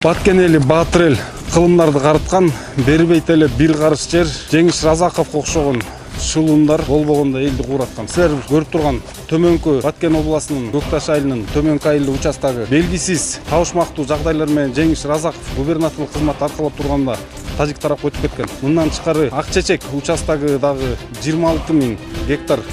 Баткен эли Баатыр эл кылымдарды карыткан, бербейт эле бир карыш жер Жеңиш Разаковго окшогон шылуундар болбогондо элди куураткан. Силер көрүп турган төмөнкү Баткен областынын Көкташ айылынын төмөнкү айылдуу участогу белгисиз табышмактуу жагдайлар менен Жеңиш Разаков губернаторлук кызмат аркалап турганда тажик тарапка өтүп кеткен. Мындан тышкары Ак Чечек участогу дагы 26 000 гектар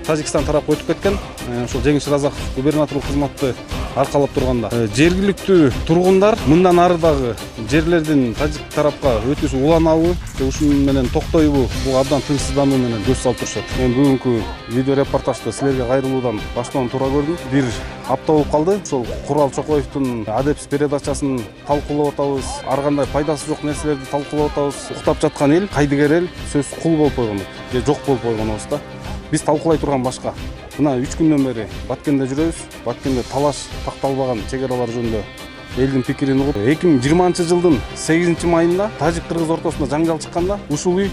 Тажикстан тарапка өтүп кеткен. Ошол Жеңиш Разаков губернаторлук кызматты аркалап турганда жергиликтүү тургундар мындан ары дагы жерлердин тажик тарапка өтүшү уланабы же ушун менен токтойбу, бул абдан тынчсыздануу менен көз салып турушат. Мен бүгүнкү видео репортажды силерге кайрылуудан баштоон туура көрдүм. Бир апта болуп калды. Ошол Курал Чокоевдун Адепс передачасын талкуулап атабыз, ар кандай пайдасы жок нерселерди талкуулап атабыз. Уктап жаткан эл, кайдыгер эл сөз кул болуп койгон же жок болуп койгонбуз да. Биз талкуулай турган башка. Мына 3 күндөн бери Баткенде жүрөбүз. Баткенде талаш такталбаган чек аралар жөнүндө элдин пикирин угуп, 2020-жылдын 8-майында тажик-кыргыз ортосунда жаңжал чыкканда ушул үй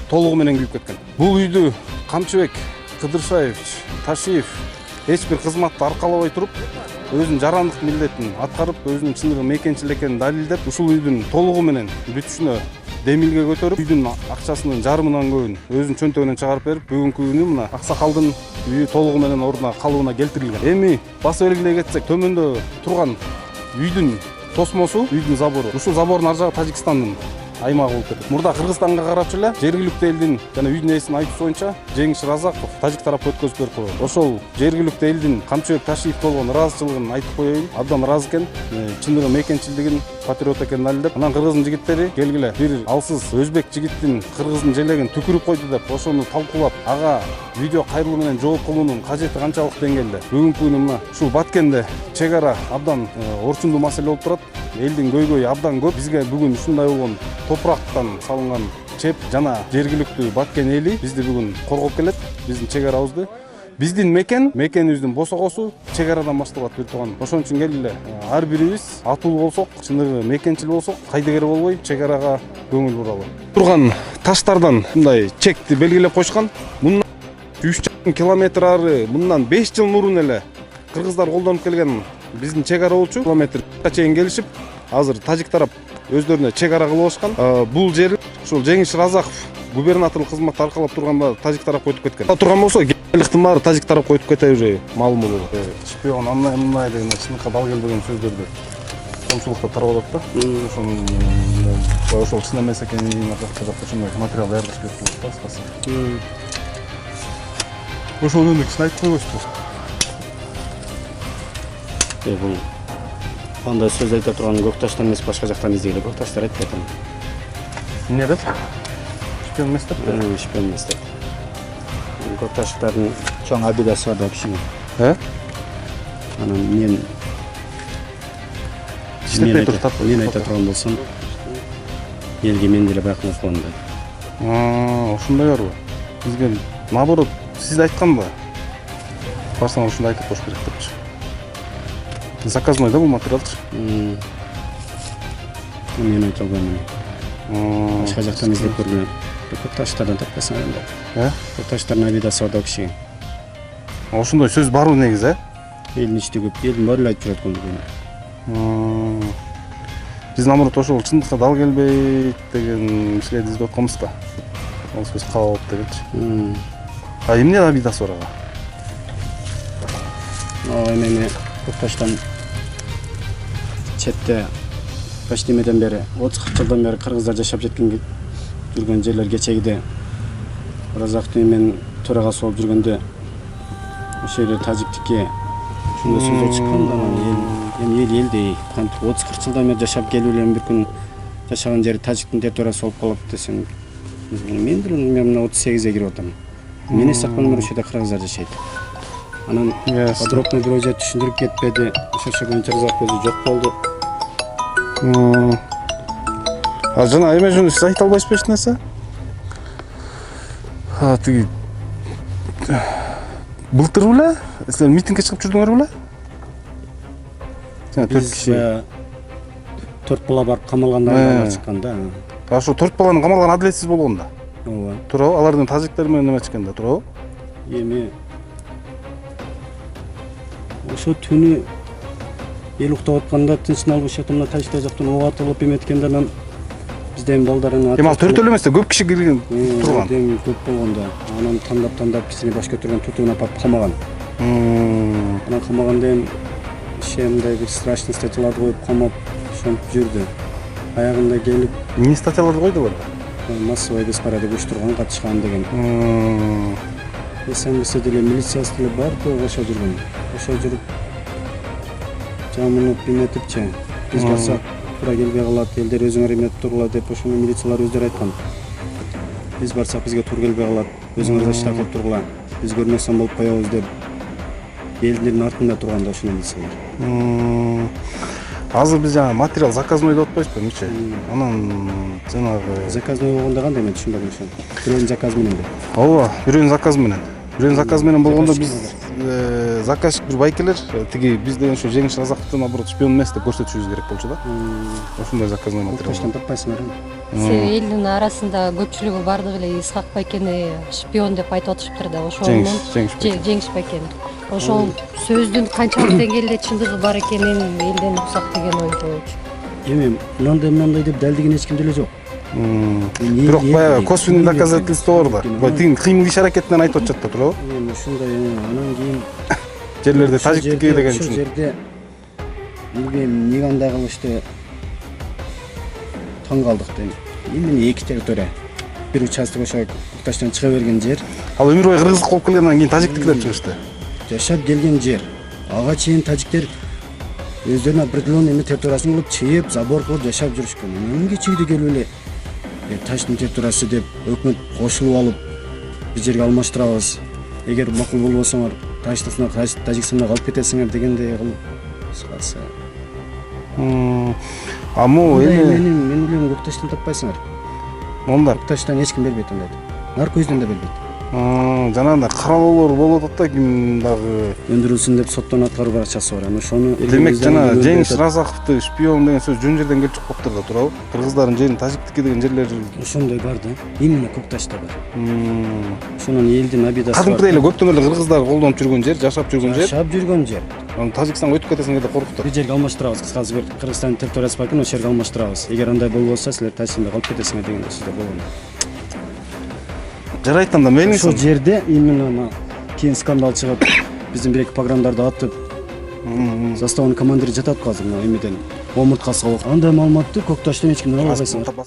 толугу менен күйүп кеткен. Бул үйдү Камчыбек, Кыдыршаевич, Ташиев эч бир кызматты аркалабай туруп, өзүнүн жарандык милдетин аткарып, өзүнүн чындыгы мекенчил экенин далилдеп, ушул үйдүн толугу менен бүтүшүнө демилге көтөрүп, үйдүн акчасынын жарымынан көбүн өзүнүн чөнтөгүнөн чыгарып берип, бүгүнкү күнү мына аксакалдын үйү толугу менен ордуна калыбына келтирилген. Эми басып белгилей кетсек, төмөндө турган үйдүн тосмосу, үйдүн забору. Ушул забордун ар жагы Тажикстандын аймагы болуп кетет. Мурда Кыргызстанга карачу эле жергиликтүү элдин жана үйдүн ээсинин айтуусу боюнча Жеңиш Разаков тажик тарапка өткөзүп берип койгон. Ошол жергиликтүү элдин Камчыбек Ташиев болгон ыраазычылыгын айтып коеюн. Абдан ыраазы экен, чындыгы мекенчилдигин, патриот экенин далилдеп, анан кыргыздын жигиттери келгиле бир алсыз өзбек жигиттин кыргыздын желегин түкүрүп койду деп ошону талкуулап, ага видео кайрылуу менен жооп кылуунун кажети канчалык деңгээлде. Бүгүнкү күнү мына ушул Баткенде чек ара абдан орчундуу маселе болуп турат. Элдин көйгөйү абдан көп. Бизге бүгүн ушундай болгон топурактан салынган чеп жана жергиликтүү Баткен эли бизди бүгүн коргоп келет, биздин чек арабызды. Биздин мекенибиздин босогосу чек арадан башталат бир тууган. Ошон үчүн келгиле ар бирибиз атуулуу болсок, чындыгы мекенчил болсок, кайдыгер болбой чек арага көңүл буралы. Турган таштардан мындай чекти белгилеп койшкан. Мындан 3,5 километр ары, мындан 5 жыл мурун эле кыргыздар колдонуп келген биздин чек ара болчу. Километрге чейин келишип, азыр тажик тарап өздөрүнө чек ара кылып алышкан. Бул жер ушул Жеңиш Разаков губернаторлук кызматты аркалап турганда тажик тарапка өтүп кеткен. Турган болсо, геликтин баары тажик тарапка өтүп кете уже маалым болду. Шпион андай деген чыныгы дал келбеген сөздөрдү коомчулукта тарап атат да. Ошол чын эмес экенин жакка ошондой материал даярдаш керек болуп да, кыскасы. Ошол жөнүндө кичине айтып койбойсузбу? Бул андай сөз айта турган Көкташтан эмес, башка жактан издегиле. Көкташтар айтпайт аны. Эмне деп? Шпион эмес деп? Шпион эмес деп. Көкташтардын чоң абидасы бар да кишине. Анан мен айта турган болсом, элге мен деле байкалып койгон да. Ошондой барбы? Бизге наоборот сиз айтканбы? Барсаң ушундай айтып коюш керек депчи. Заказной да бул материалчы? Мен айта албайм. Башка жактан издеп көргөн. Көкташтардан таппайсың анда. Көкташтардын абидасы бар да кишиге. Ошондой сөз барбы негизи, Элдин ичти көп, элдин баары эле айтып жүрөт көбүн. Биз наоборот ошол чындыкка дал келбейт деген мисиледи издеп атканбыз да. Ал сөз кабыл алып дегенчи. Эмне абидасы бар ага? Эми Көкташтан четте почти эмеден бери 30-40 жылдан бери кыргыздар жашап жүргөн жерлер кечегиде Разаковдун мен төрагасы болуп жүргөндө ошол жерде тажиктикке ушундай сөздөр чыккан да. Эми элдей кантип 30-40 жылдан бери жашап келип эле бир күн жашаган жери тажиктин территориясы болуп калат десем, мен деле мына 38-ге кирип атам. Мен эсакпан ошол жерде кыргыздар жашайт. Анан подробный бир өзү түшүндүрүп кетпеди. Ошо боюнча Разаков өзү жок болду. Жана эме жөнүндө сиз айта албайсызбы эч нерсе? Тиги былтыр беле силер митингге чыгып жүрдүңөр беле? Жана 4 киши 4 бала барып камалганда чыккан да. Ошо 4 баланын камалганы адилетсиз болгон да. Ооба. Туурабы? Алардын тажиктер менен эме чыккан да, туурабы? Эми ошо түнү эл уктап атканда тынчын алып ошол мына ташта жактан ок атылып эметкенде анан бизде эми балдарын Эми ал төртөө эмес да көп киши кирген турган. Эми көп болгондо анан тандап кичине баш көтөргөн тутугуна апарып камаган. Анан камаганда эми мындай бир страшный статьяларды коюп камап ошентип жүрдү. Аягында келип Эмне статьяларды койду булар? массовый беспорядок уюштурган, катышкан деген. СМС деле милициясы деле бар да ошо жүргөн. Ошо жүрүп жамынып эметипчи. Биз барсак туура келбей калат, элдер өзүңөр эметип тургула деп ошону милициялар өздөрү айткан. Биз барсак бизге туура келбей калат, өзүңөр иштеп кылып тургула. Биз көрмөсөм болуп коебуз деп элдин артында турганда ошону милициялар. Азыр биз жана материал заказной деп атпайбызбы, эмнече? Анан жанагы Заказной болгондо кандай, мен түшүнбөдүм ошону. Бирөөнүн заказы менен бе? ооба, бирөөнүн заказ менен. Бирөөнүн заказ менен болгондо биз заказчик бир байкелер тиги биз деген ошо жеңиш Разаковду наоборот шпион эмес деп көрсөтүшүбүз керек болчу да. Ошондой заказной материал. Коштон таппайсыңар. Себеби элдин арасында көпчүлүгү бардыгы эле Исхак байкени шпион деп айтып атышыптыр да. Ошонун Жеңиш байкен. Ошол сөздүн канчалык деңгээлде чындыгы бар экенин элден уксак деген ой болчу. Эми мындай деп далдеген эч кимде эле жок. Бирок баягы косвенный доказательство бар да. Бай тиги кыймыл иш аракетинен айтып атышат да туурабы? Эми ушундай анан кийин Жерлерде тажиктики деген ушул үчүн. жерде билбейм эмне кандай кылышты таң калдык дейм. Эмне эки территория. Бир участок ошо Укташтан чыга берген жер, Ал өмүр бою кыргыздык болуп келгенден кийин тажиктики деп чыгышты. жашап келген жер. Ага чейин тажиктер өздөрүнүн определенный эме территориясын кылып чейип, забор кылып жашап жүрүшкөн. Эмнеге чейди келип эле Таштын территориясы деп өкмөт кошулуп алып бир жерге алмаштырабыз. Эгер макул болбосоңор Таштыкына Тажикстанга калып кетесиңер дегендей кылып чыгасы. Аму эми мен билем Укташтан таппайсыңар. мондар Укташтан эч ким бербейт андайды. Наркөздөн да бербейт. жанагындай каралоолор болуп атат да ким дагы. Өндүрүлсүн деп соттон аткаруу баракчасы бар. Аны ошону Демек жана Жеңиш Разаковду шпион деген сөз жөн жерден келип чыгып калыптыр да туурабы? Кыргыздардын жерин тажиктики деген жерлер ошондой бар да. Именно Көкташта бар. Ошонун элдин обидасы бар. кадимкидей эле көптөн эле кыргыздар колдонуп жүргөн жер, жашап жүргөн жер. Жашап жүргөн жер. Аны Тажикстанга өтүп кетесиңер деп коркуптур. Бир жерге алмаштырабыз, кыскасы бир Кыргызстандын территориясы бар экен, ошол жерге алмаштырабыз. Эгер андай болбосо, силер Тажикстанда калып кетесиңер деген сөздөр болгон. Жарайт анда мейлиңиз. Ошол жерде именно кийин скандал чыгып, биздин бир эки погромдарды атып, заставанын командири жатат азыр мына эмеден омурткасы калып. Андай маалыматты Көкташтан эч кимден албайсыңар.